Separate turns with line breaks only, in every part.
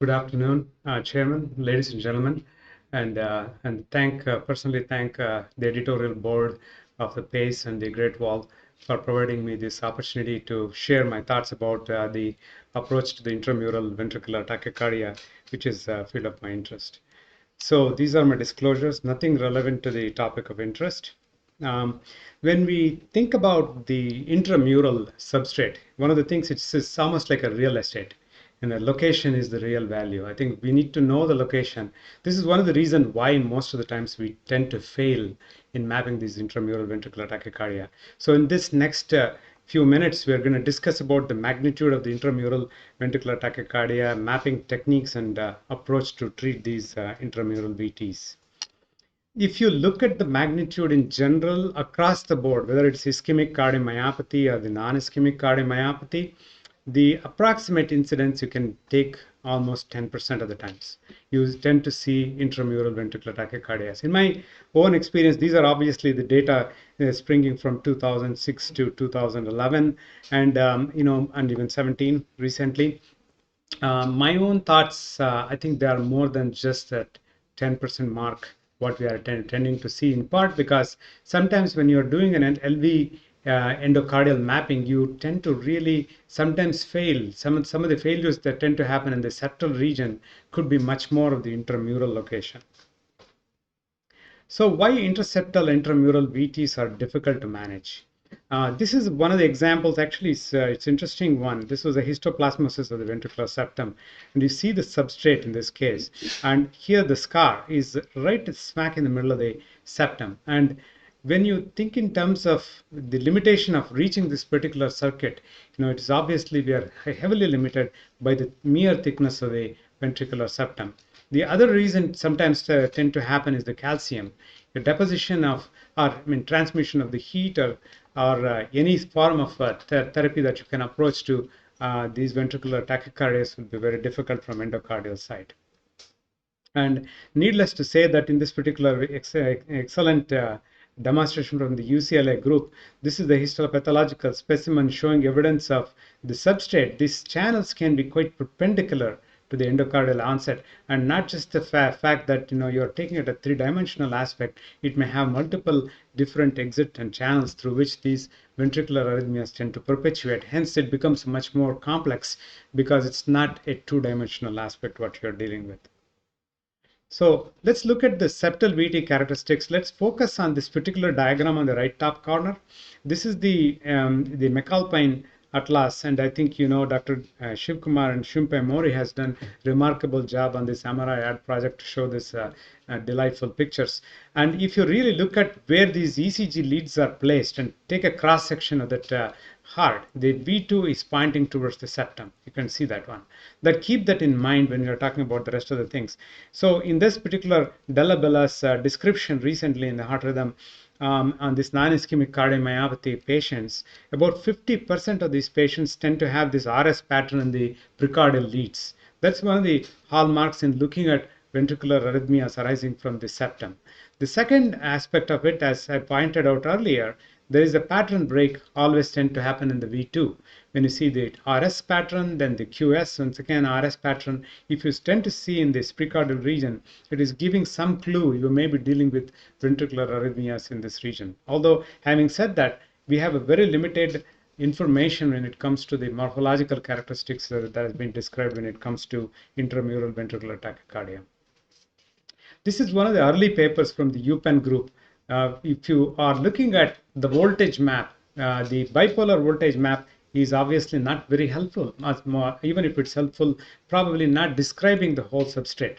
Good afternoon, Chairman, ladies and gentlemen, and personally thank the editorial board of the PACE and the Great Wall for providing me this opportunity to share my thoughts about the approach to the intramural ventricular tachycardia, which is a field of my interest. So these are my disclosures, nothing relevant to the topic of interest. Um, when we think about the intramural substrate, one of the things it's almost like a real estate, and the location is the real value. I think we need to know the location. This is one of the reasons why most of the times we tend to fail in mapping these intramural ventricular tachycardia. So in this next few minutes, we are going to discuss about the magnitude of the intramural ventricular tachycardia, mapping techniques, and approach to treat these intramural VTs. If you look at the magnitude in general across the board, whether it's ischemic cardiomyopathy or the non-ischemic cardiomyopathy, the approximate incidence you can take almost 10% of the times. You tend to see intramural ventricular tachycardias. In my own experience, these are obviously the data springing from 2006 to 2011 and even 17 recently. My own thoughts, I think they are more than just that 10% mark, what we are tending to see, in part because sometimes when you're doing an LV endocardial mapping, you tend to really sometimes fail. Some of the failures that tend to happen in the septal region could be much more of the intramural location. So why interseptal intramural VTs are difficult to manage? This is one of the examples. Actually, it's interesting one. This was a histoplasmosis of the ventricular septum, and you see the substrate in this case. And here the scar is right smack in the middle of the septum. And when you think in terms of the limitation of reaching this particular circuit, it is obviously we are heavily limited by the mere thickness of the ventricular septum. The other reason sometimes tend to happen is the calcium. The deposition of, transmission of the heat or any form of therapy that you can approach to these ventricular tachycardias will be very difficult from endocardial side. And needless to say that in this particular excellent demonstration from the UCLA group, this is the histopathological specimen showing evidence of the substrate. These channels can be quite perpendicular to the endocardial onset, and not just the fact that you're taking it a three-dimensional aspect. It may have multiple different exit and channels through which these ventricular arrhythmias tend to perpetuate. Hence it becomes much more complex because it's not a two-dimensional aspect what you're dealing with. So let's look at the septal VT characteristics. Let's focus on this particular diagram on the right top corner. This is the McAlpine Atlas, and I think Dr. Shiv Kumar and Shumpe Mori has done remarkable job on this MRI ad project to show this delightful pictures. And if you really look at where these ECG leads are placed and take a cross section of that heart, the V2 is pointing towards the septum. You can see that one. Keep that in mind when you're talking about the rest of the things. So in this particular Della Bella's description recently in the heart rhythm, on this non-ischemic cardiomyopathy patients, about 50% of these patients tend to have this RS pattern in the precordial leads. That's one of the hallmarks in looking at ventricular arrhythmias arising from the septum. The second aspect of it, as I pointed out earlier, there is a pattern break always tend to happen in the V2. When you see the RS pattern, then the QS, once again RS pattern, if you tend to see in this precordial region, it is giving some clue you may be dealing with ventricular arrhythmias in this region. Although, having said that, we have a very limited information when it comes to the morphological characteristics that has been described when it comes to intramural ventricular tachycardia. This is one of the early papers from the UPenn group. If you are looking at the voltage map, the bipolar voltage map is obviously not very helpful. Even if it's helpful, probably not describing the whole substrate.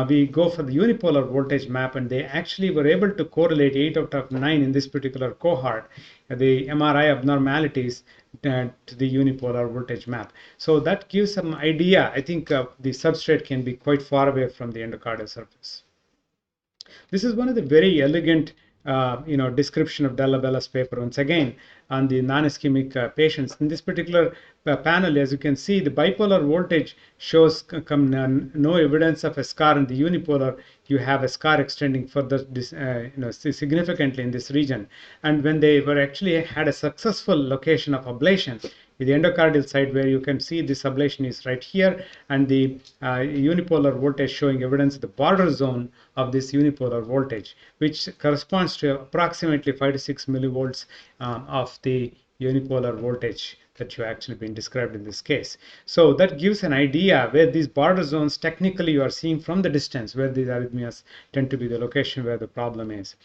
We go for the unipolar voltage map, and they actually were able to correlate 8 out of 9 in this particular cohort, the MRI abnormalities to the unipolar voltage map. So that gives some idea. I think the substrate can be quite far away from the endocardial surface. This is one of the very elegant description of Della Bella's paper, once again, on the non-ischemic patients. In this particular panel, as you can see, the bipolar voltage shows no evidence of a scar. In the unipolar, you have a scar extending further significantly in this region. And when they were actually had a successful location of ablation, the endocardial side, where you can see the sublation is right here, and the unipolar voltage showing evidence of the border zone of this unipolar voltage, which corresponds to approximately 5 to 6 millivolts of the unipolar voltage that you actually been described in this case. So that gives an idea where these border zones technically you are seeing from the distance, where these arrhythmias tend to be the location where the problem is.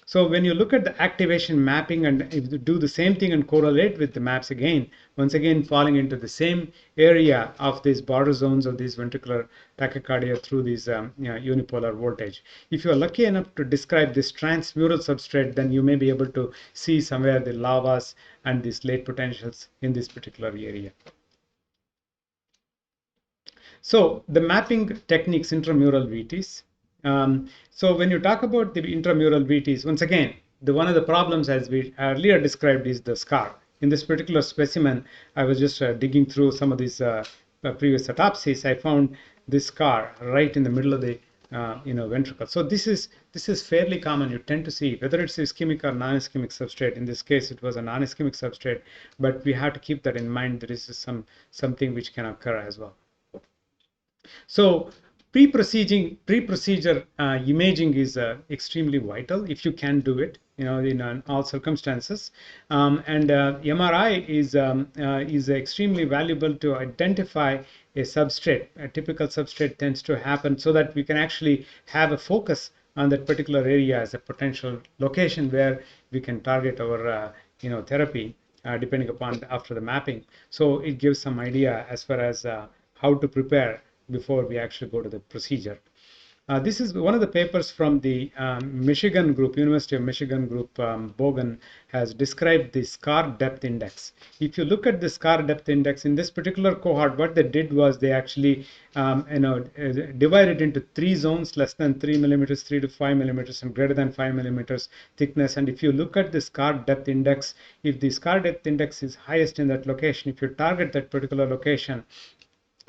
So when you look at the activation mapping and if you do the same thing and correlate with the maps again, once again falling into the same area of these border zones of these ventricular tachycardia through these unipolar voltage. If you are lucky enough to describe this transmural substrate, then you may be able to see somewhere the lavas and these late potentials in this particular area. So the mapping techniques, intramural VTs. So when you talk about the intramural VTs, once again, one of the problems, as we earlier described, is the scar. In this particular specimen, I was just digging through some of these previous autopsies. I found this scar right in the middle of the ventricle. So this is fairly common. You tend to see whether it's ischemic or non-ischemic substrate. In this case, it was a non-ischemic substrate, but we have to keep that in mind. There is something which can occur as well. So pre-procedure imaging is extremely vital if you can do it, in all circumstances. And MRI is extremely valuable to identify a substrate. A typical substrate tends to happen so that we can actually have a focus on that particular area as a potential location where we can target our therapy depending upon after the mapping. So it gives some idea as far as how to prepare before we actually go to the procedure. This is one of the papers from the Michigan group, University of Michigan group. Bogan has described the scar depth index. If you look at the scar depth index in this particular cohort, what they did was they actually divided into 3 zones: less than 3 millimeters, 3 to 5 millimeters, and greater than 5 millimeters thickness. And if you look at the scar depth index, if the scar depth index is highest in that location, if you target that particular location,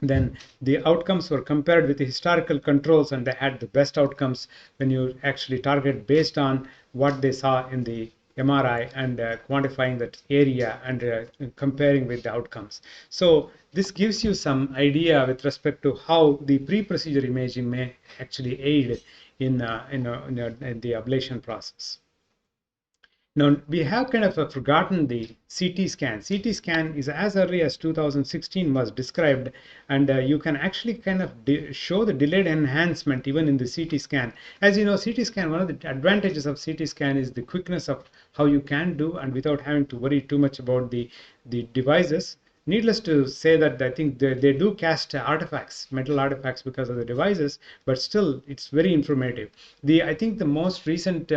then the outcomes were compared with the historical controls, and they had the best outcomes when you actually target based on what they saw in the MRI and quantifying that area and comparing with the outcomes. So this gives you some idea with respect to how the pre-procedure imaging may actually aid in the ablation process. Now, we have kind of forgotten the CT scan. CT scan is as early as 2016 was described, and you can actually kind of show the delayed enhancement even in the CT scan. As you know, CT scan, one of the advantages of CT scan is the quickness of how you can do, and without having to worry too much about the devices. Needless to say that I think they do cast artifacts, metal artifacts, because of the devices, but still it's very informative. I think the most recent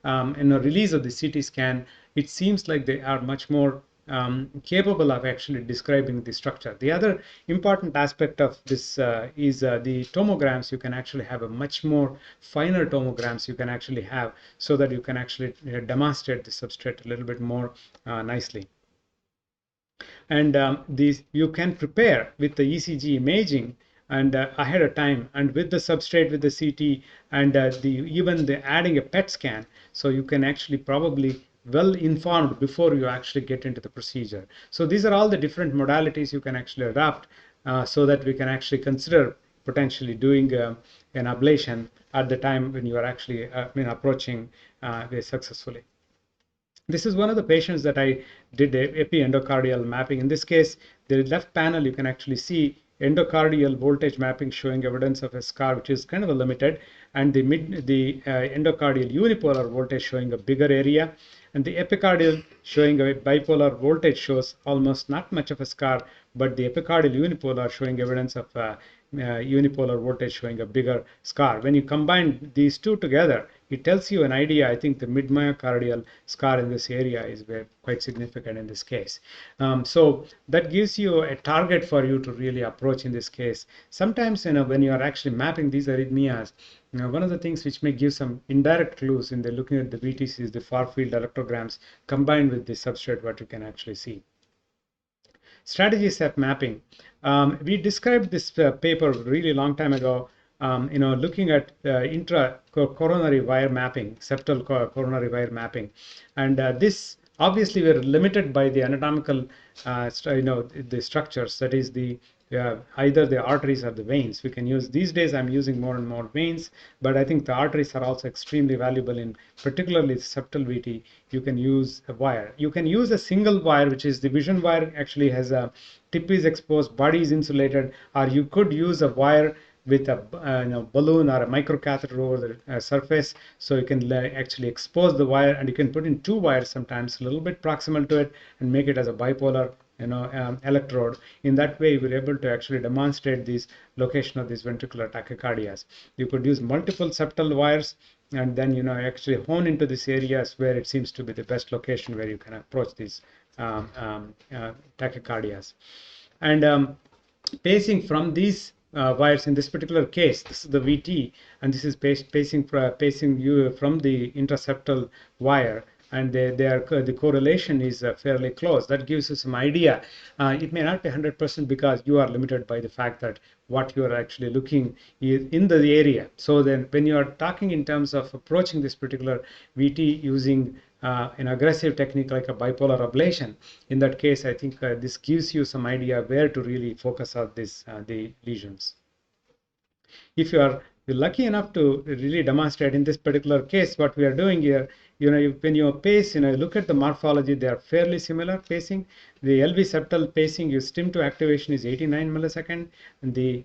release of the CT scan, it seems like they are much more capable of actually describing the structure. The other important aspect of this is the tomograms. You can actually have a much more finer tomograms you can actually have, so that you can actually demonstrate the substrate a little bit more nicely. And you can prepare with the ECG imaging and ahead of time, and with the substrate, with the CT, and even the adding a PET scan, so you can actually probably well informed before you actually get into the procedure. So these are all the different modalities you can actually adopt so that we can actually consider potentially doing an ablation at the time when you are actually approaching successfully. This is one of the patients that I did epi-endocardial mapping. In this case, the left panel, you can actually see endocardial voltage mapping showing evidence of a scar, which is kind of a limited, and the endocardial unipolar voltage showing a bigger area, and the epicardial showing a bipolar voltage shows almost not much of a scar, but the epicardial unipolar showing evidence of unipolar voltage showing a bigger scar. When you combine these two together, it tells you an idea. I think the mid-myocardial scar in this area is quite significant in this case. So that gives you a target for you to really approach in this case. Sometimes, when you are actually mapping these arrhythmias, one of the things which may give some indirect clues in looking at the VTC is the far field electrograms combined with the substrate, what you can actually see. Strategies of mapping. We described this paper really long time ago, looking at intra-coronary wire mapping, septal coronary wire mapping. And this Obviously, we're limited by the anatomical, the structures. That is the either the arteries or the veins. We can use these days. I'm using more and more veins, but I think the arteries are also extremely valuable in particularly the septal VT. You can use a wire. You can use a single wire, which is the vision wire. Actually, has a tip is exposed, body is insulated, or you could use a wire with a balloon or a microcatheter over the surface, so you can actually expose the wire, and you can put in two wires sometimes a little bit proximal to it and make it as a bipolar electrode. In that way, we're able to actually demonstrate this location of these ventricular tachycardias. You could use multiple septal wires and then actually hone into these areas where it seems to be the best location where you can approach these tachycardias. And pacing from these wires, in this particular case, this is the VT, and this is pacing you from the intraseptal wire, and the correlation is fairly close. That gives you some idea. It may not be 100% because you are limited by the fact that what you are actually looking is in the area. So then when you are talking in terms of approaching this particular VT using an aggressive technique like a bipolar ablation, in that case, I think this gives you some idea where to really focus on the lesions. If you're lucky enough to really demonstrate in this particular case, what we are doing here, when you pace, look at the morphology, they are fairly similar pacing. The LV septal pacing, you stim to activation is 89 millisecond, and the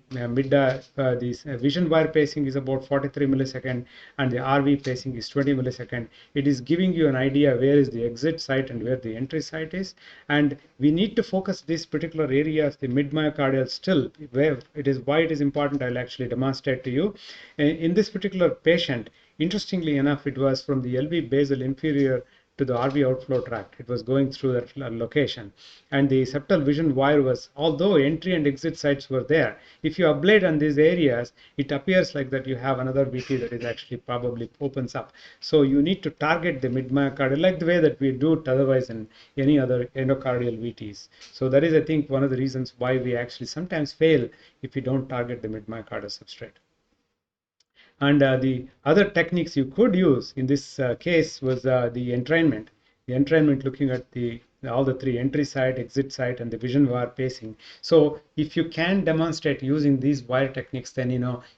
vision wire pacing is about 43 millisecond, and the RV pacing is 20 millisecond. It is giving you an idea where is the exit site and where the entry site is, and we need to focus these particular areas, the mid-myocardial still, where why it is important. I'll actually demonstrate to you. In this particular patient, interestingly enough, it was from the LV basal inferior to the RV outflow tract. It was going through that location. And the septal vision wire was, although entry and exit sites were there, if you ablate on these areas, it appears like that you have another VT that is actually probably opens up. So you need to target the mid-myocardial like the way that we do it otherwise in any other endocardial VTs. So that is, I think, one of the reasons why we actually sometimes fail if we don't target the mid-myocardial substrate. And the other techniques you could use in this case was the entrainment. The entrainment looking at all the three: entry site, exit site, and the vision wire pacing. So if you can demonstrate using these wire techniques, then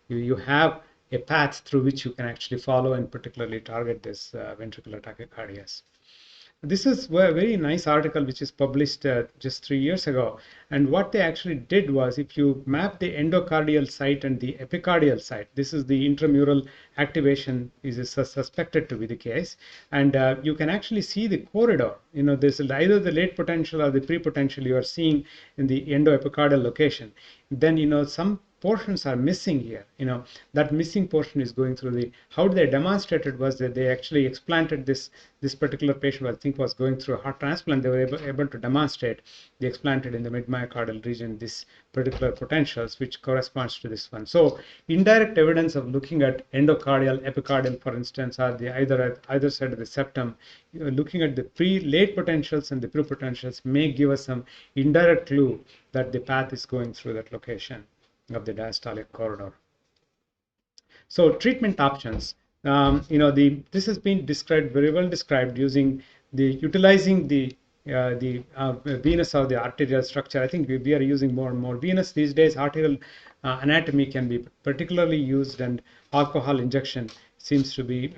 you have a path through which you can actually follow and particularly target this ventricular tachycardias. This is a very nice article which is published just 3 years ago. And what they actually did was, if you map the endocardial site and the epicardial site, this is the intramural activation is suspected to be the case. And you can actually see the corridor. This is either the late potential or the pre-potential you are seeing in the endoepicardial location. Then, some portions are missing here. That missing portion is going through how they demonstrated was that they actually explanted this particular patient, I think, was going through a heart transplant. They were able to demonstrate they explanted in the mid-myocardial region this particular potentials, which corresponds to this one. So indirect evidence of looking at endocardial, epicardial, for instance, or either side of the septum, looking at the late potentials and the pre-potentials may give us some indirect clue that the path is going through that location of the diastolic corridor. So treatment options, this has been very well described utilizing the venous or the arterial structure. I think we are using more and more venous these days. Arterial anatomy can be particularly used, and alcohol injection seems to be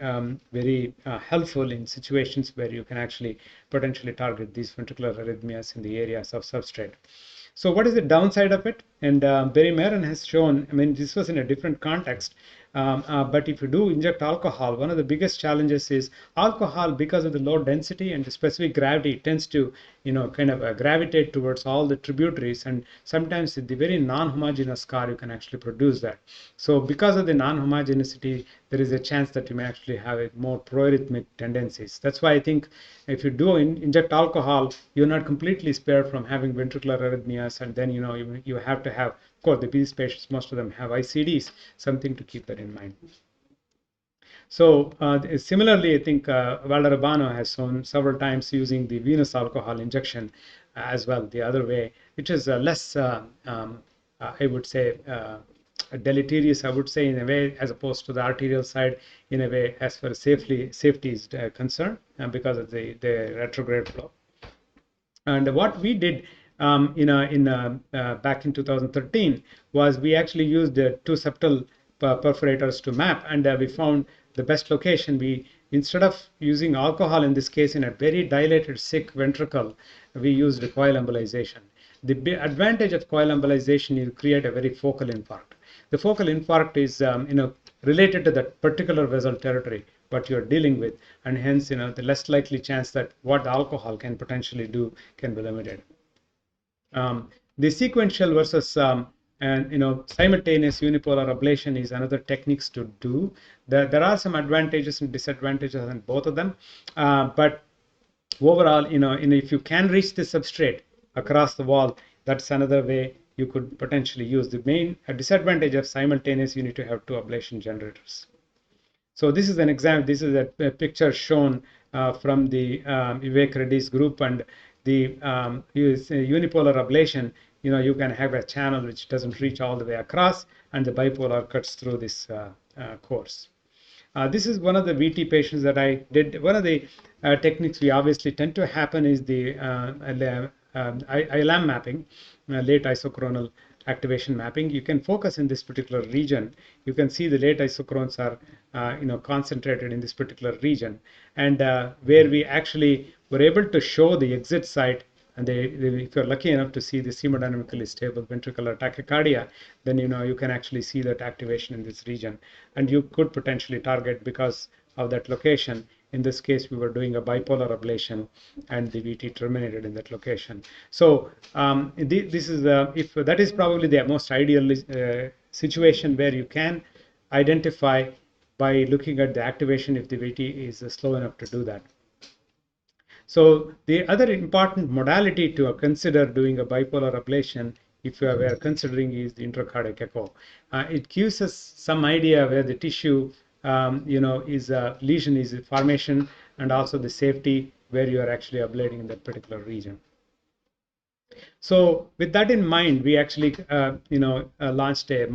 very helpful in situations where you can actually potentially target these ventricular arrhythmias in the areas of substrate. So what is the downside of it? And Barry Maron has shown, this was in a different context, but if you do inject alcohol, one of the biggest challenges is alcohol, because of the low density and the specific gravity, tends to gravitate towards all the tributaries, and sometimes the very non-homogeneous scar you can actually produce that. So because of the non-homogeneity, there is a chance that you may actually have a more proarrhythmic tendencies. That's why I think if you do inject alcohol, you're not completely spared from having ventricular arrhythmias, and then you have to have, of course, these patients, most of them have ICDs, something to keep that in mind. So similarly, I think Valderrabano has shown several times using the venous alcohol injection as well, the other way, which is less, I would say, deleterious, I would say, in a way, as opposed to the arterial side, in a way, as far as safety is concerned, because of the retrograde flow. And what we did back in 2013 was we actually used two septal perforators to map, and we found the best location. We, instead of using alcohol in this case in a very dilated sick ventricle, we used coil embolization. The advantage of coil embolization is create a very focal infarct. The focal infarct is related to that particular vessel territory what you're dealing with, and hence the less likely chance that what the alcohol can potentially do can be limited. The sequential versus and simultaneous unipolar ablation is another techniques to do. There are some advantages and disadvantages in both of them, but overall, if you can reach the substrate across the wall, that's another way you could potentially use. The main disadvantage of simultaneous, you need to have two ablation generators. So this is an example. This is a picture shown from the Vivek Reddy's group, and the unipolar ablation. You can have a channel which doesn't reach all the way across, and the bipolar cuts through this course. This is one of the VT patients that I did. One of the techniques we obviously tend to happen is the ILAM mapping, late isochronal activation mapping. You can focus in this particular region. You can see the late isochrones are concentrated in this particular region, and where we actually were able to show the exit site. And if you're lucky enough to see the hemodynamically stable ventricular tachycardia, then you can actually see that activation in this region, and you could potentially target because of that location. In this case, we were doing a bipolar ablation, and the VT terminated in that location. So this is if that is probably the most ideal situation where you can identify by looking at the activation if the VT is slow enough to do that. So the other important modality to consider doing a bipolar ablation, if we are considering, is the intracardiac echo. It gives us some idea where the tissue is lesion is formation, and also the safety where you are actually ablating in that particular region. So with that in mind, we actually launched a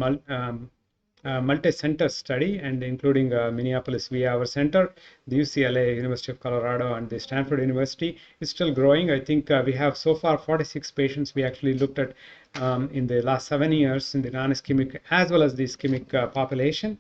multi-center study, and including Minneapolis via our center, the UCLA, University of Colorado, and the Stanford University is still growing. I think we have so far 46 patients we actually looked at in the last 7 years in the non-ischemic as well as the ischemic population.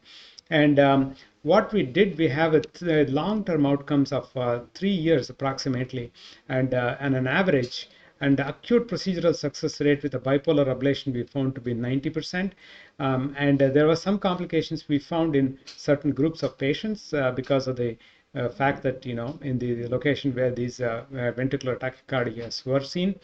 And what we did, we have a long-term outcomes of 3 years approximately, and an average. And the acute procedural success rate with a bipolar ablation we found to be 90%. And there were some complications we found in certain groups of patients because of the fact that, in the location where these ventricular tachycardias were seen.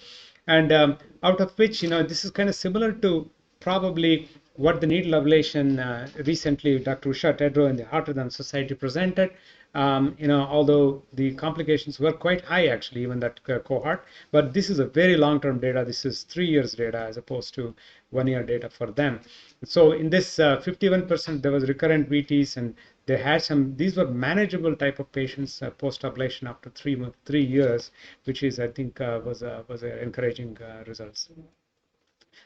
And out of which, this is kind of similar to probably what the needle ablation recently Dr. Usha Tedrow in the Heart Rhythm Society presented. Although the complications were quite high, actually, even that cohort, but this is a very long-term data. This is 3 years data as opposed to 1 year data for them. So in this 51%, there was recurrent VTs, and they had these were manageable type of patients post-ablation after 3 years, which is, I think, was encouraging results.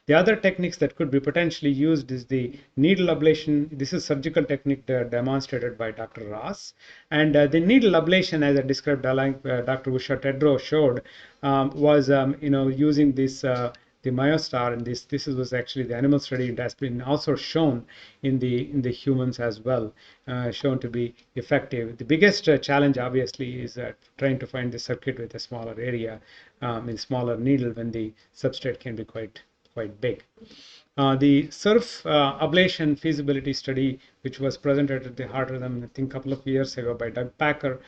The other techniques that could be potentially used is the needle ablation. This is surgical technique demonstrated by Dr. Ross. And the needle ablation, as I described, like Dr. Usha Tedrow showed, was using this the MyoStar, and this was actually the animal study. It has been also shown in the humans as well, shown to be effective. The biggest challenge, obviously, is trying to find the circuit with a smaller area, in smaller needle, when the substrate can be quite big. The SURF ablation feasibility study, which was presented at the Heart Rhythm, I think a couple of years ago by Doug Packer,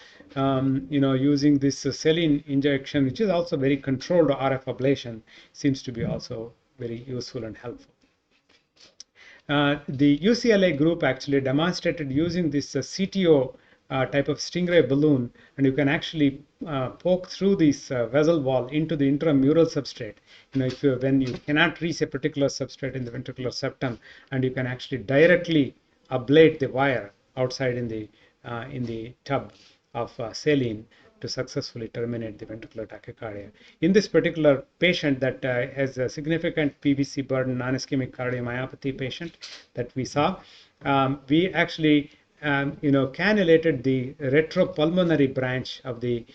using this saline injection, which is also very controlled RF ablation, seems to be also very useful and helpful. The UCLA group actually demonstrated using this CTO type of stingray balloon, and you can actually poke through this vessel wall into the intramural substrate. When you cannot reach a particular substrate in the ventricular septum, and you can actually directly ablate the wire outside in the tub of saline to successfully terminate the ventricular tachycardia. In this particular patient that has a significant PVC burden, non-ischemic cardiomyopathy patient that we saw, we actually cannulated the retropulmonary branch of the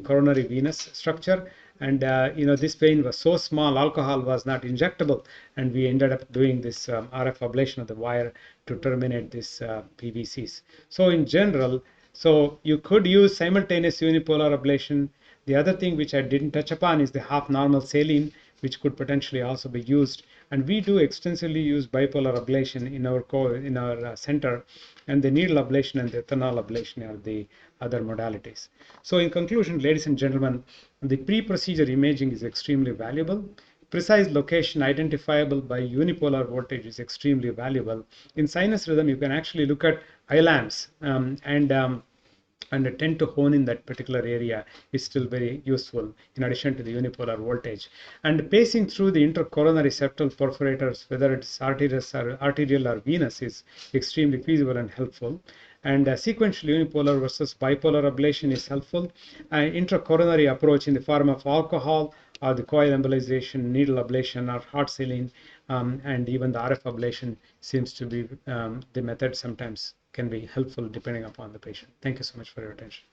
coronary venous structure. And this vein was so small, alcohol was not injectable, and we ended up doing this RF ablation of the wire to terminate this PVCs. So in general, so you could use simultaneous unipolar ablation. The other thing which I didn't touch upon is the half normal saline, which could potentially also be used. And we do extensively use bipolar ablation in our center, and the needle ablation and the ethanol ablation are the other modalities. So in conclusion, ladies and gentlemen, the pre-procedure imaging is extremely valuable. Precise location identifiable by unipolar voltage is extremely valuable. In sinus rhythm, you can actually look at ILAMs and tend to hone in that particular area is still very useful in addition to the unipolar voltage. And pacing through the intercoronary septal perforators, whether it's arterial or venous, is extremely feasible and helpful. And sequential unipolar versus bipolar ablation is helpful. Intracoronary approach in the form of alcohol or the coil embolization, needle ablation, or heart saline, and even the RF ablation seems to be the method sometimes can be helpful depending upon the patient. Thank you so much for your attention.